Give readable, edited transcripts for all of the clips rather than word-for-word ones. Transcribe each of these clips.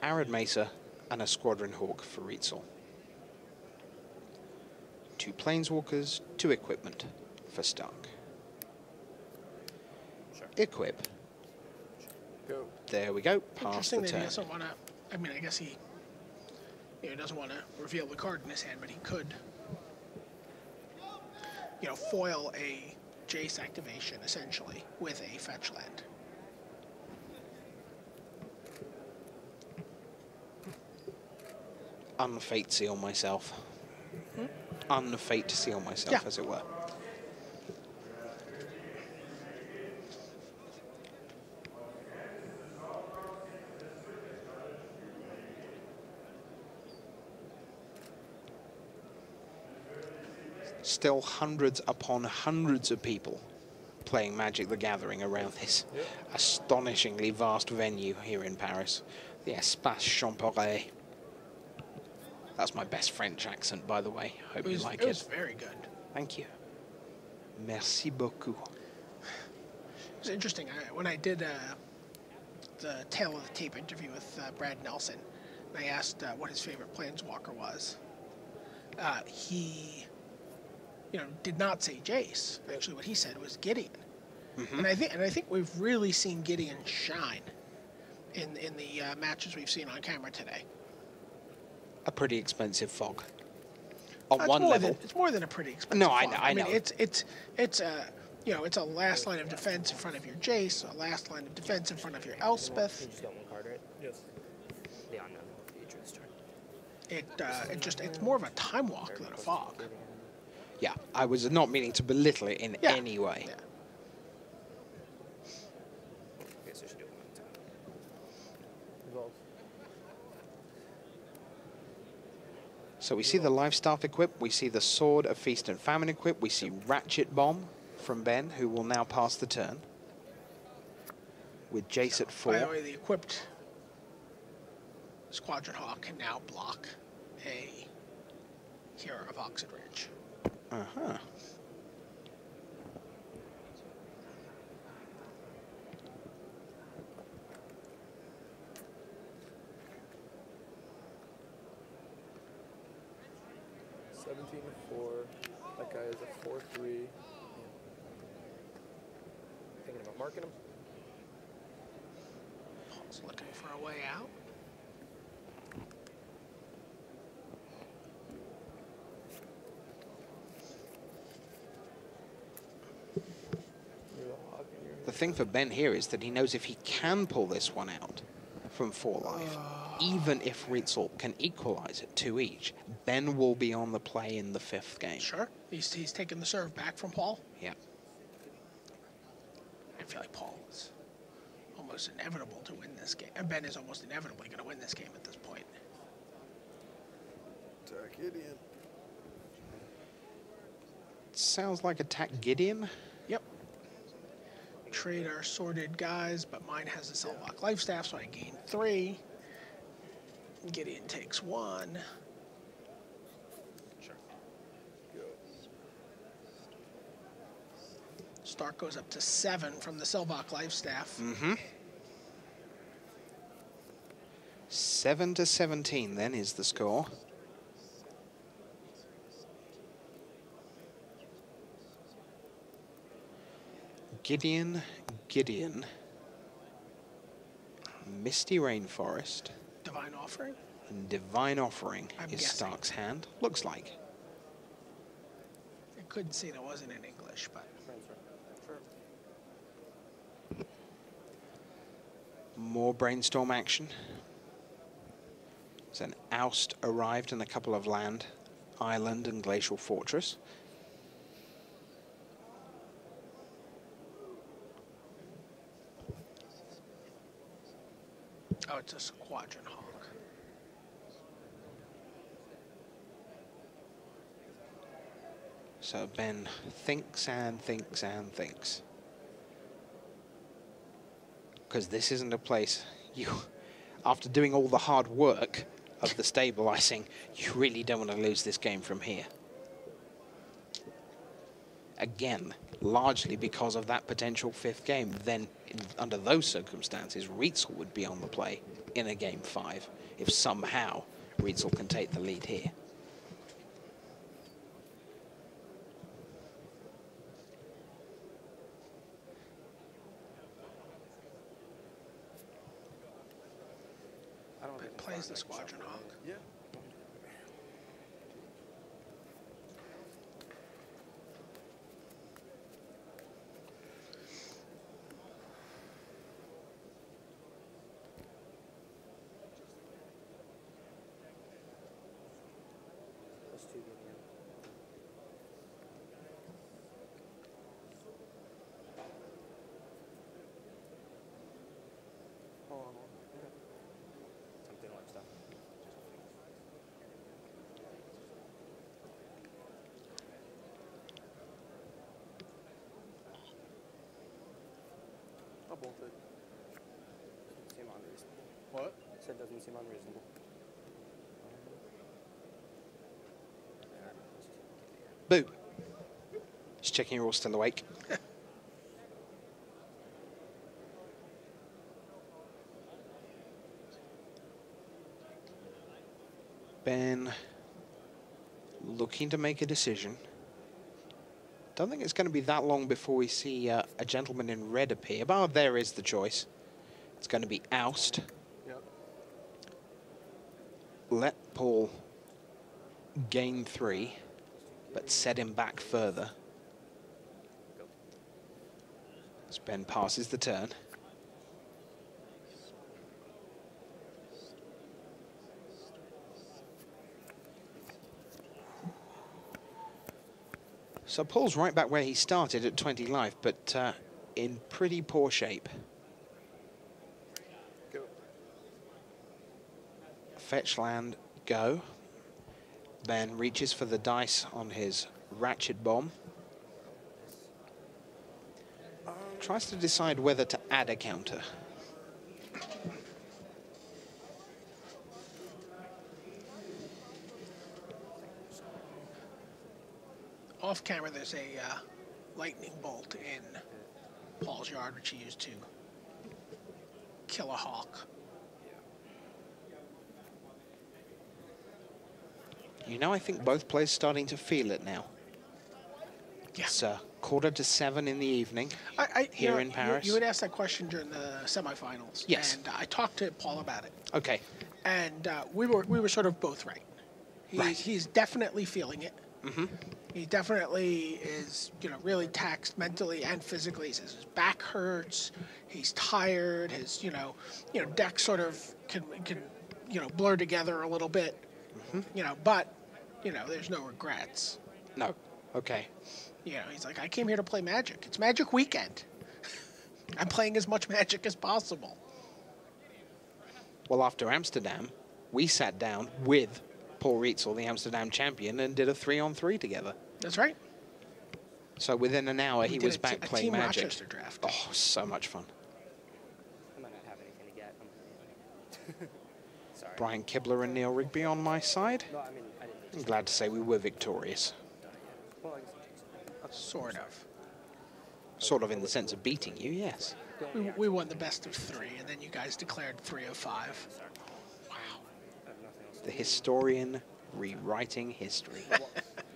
Arid Mesa and a Squadron Hawk for Rietzl. 2 Planeswalkers, 2 equipment for Stark. Sure. Equip. Go. There we go, pass the Interesting that turn. he doesn't want to, I mean, I guess he doesn't want to reveal the card in his hand, but he could, foil a Jace activation, essentially, with a fetch land. Unfate seal myself. Unfate seal myself, as it were. Still hundreds upon hundreds of people playing Magic the Gathering around this astonishingly vast venue here in Paris. The Espace Champoret. That's my best French accent, by the way. Hope you like it. It was very good. Thank you. Merci beaucoup. It was interesting. When I did the Tale of the Tape interview with Brad Nelson, and I asked what his favorite Planeswalker was, he did not say Jace. Actually, what he said was Gideon. And I think we've really seen Gideon shine in the matches we've seen on camera today. A pretty expensive fog. On It's one level. It's more than a pretty expensive No, fog. I know. mean, it's a last line of defense in front of your Jace, a last line of defense in front of your Elspeth. You just got one card, right? Yes. The unknown Beatrice turn. It's more of a time walk than a fog. Yeah, I was not meaning to belittle it in any way. Yeah. I guess I should do it one time. So we see the Lifestaff equip, we see the Sword of Feast and Famine equip, we see Ratchet Bomb from Ben, who will now pass the turn. With Jace at 4. By the way, the equipped Squadron Hawk can now block a Hero of Oxid Ridge. Uh-huh. That guy is a 4/3. Thinking about marking him. Paul's looking for a way out. The thing for Ben here is that he knows if he can pull this one out from 4 life, even if Rietzl can equalize it 2 each, Ben will be on the play in the 5th game. Sure. He's taking the serve back from Paul. Yeah. I feel like Paul is almost inevitable to win this game. And Ben is almost inevitably going to win this game at this point. Attack Gideon. Sounds like attack Gideon. Yep. Trade our sorted guys, but mine has a Selvok Lifestaff, so I gain 3. Gideon takes 1. Sure. Stark goes up to 7 from the Selvok Lifestaff. 7-17 then is the score. Gideon, Misty Rainforest, Divine Offering? and Divine Offering I'm is guessing. Stark's hand. Looks like. I couldn't see that wasn't in English, but... More brainstorm action. There's an oust arrived and a couple of land, island and glacial fortress. Oh, it's a Squadron Hawk. So Ben thinks and thinks and thinks. Because this isn't a place you, after doing all the hard work of the stabilizing, you really don't want to lose this game from here. Again, largely because of that potential 5th game. Then, under those circumstances, Rietzl would be on the play in a game 5 if somehow Rietzl can take the lead here. But plays the Squadron Hawk. Yeah. Seem unreasonable. What? I said doesn't seem unreasonable. Boo. Just checking you're all still awake. Ben looking to make a decision. Don't think it's going to be that long before we see a gentleman in red appear. But there is the choice. It's going to be oust. Yep. Let Paul gain 3, but set him back further. As Ben passes the turn. So Paul's right back where he started at 20 life, but in pretty poor shape. Go. Fetch land, go. Ben reaches for the dice on his ratchet bomb. Tries to decide whether to add a counter. Off camera, there's a lightning bolt in Paul's yard, which he used to kill a hawk. You know, I think both players starting to feel it now. Yeah. It's 6:45 in the evening here in Paris. You had asked that question during the semifinals. Yes. And I talked to Paul about it. Okay. And we were sort of both right. He's definitely feeling it. Mm-hmm. He definitely is, really taxed mentally and physically. He says his back hurts. He's tired. His, deck sort of can blur together a little bit. Mm-hmm. But, there's no regrets. No. Okay. He's like, I came here to play Magic. It's Magic weekend. I'm playing as much Magic as possible. Well, after Amsterdam, we sat down with Paul Rietzl, the Amsterdam champion, and did a 3-on-3 together. That's right. So within an hour, he was back playing Team Magic. Rochester draft. Oh, so much fun. I might not have anything to get. Sorry. Brian Kibler and Neil Rigby on my side. No, I mean, I didn't. I'm glad to say we were victorious. Well, I guess Sort of. Sort of in the sense of beating you, yes. We won the best of 3, and then you guys declared 3 of 5. Wow. The historian rewriting history.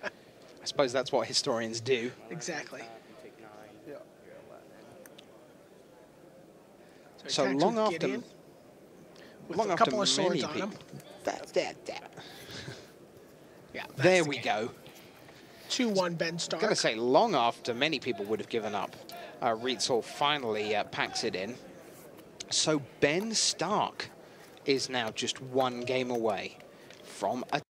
I suppose that's what historians do. Exactly. Yeah. So he long attacks with after, Gideon, with long a after couple of swords many on people. him. Yeah. that's There the we game. go. 2-1 Ben Stark. I'm going to say long after many people would have given up, Rietzl finally packs it in. So Ben Stark is now just 1 game away from a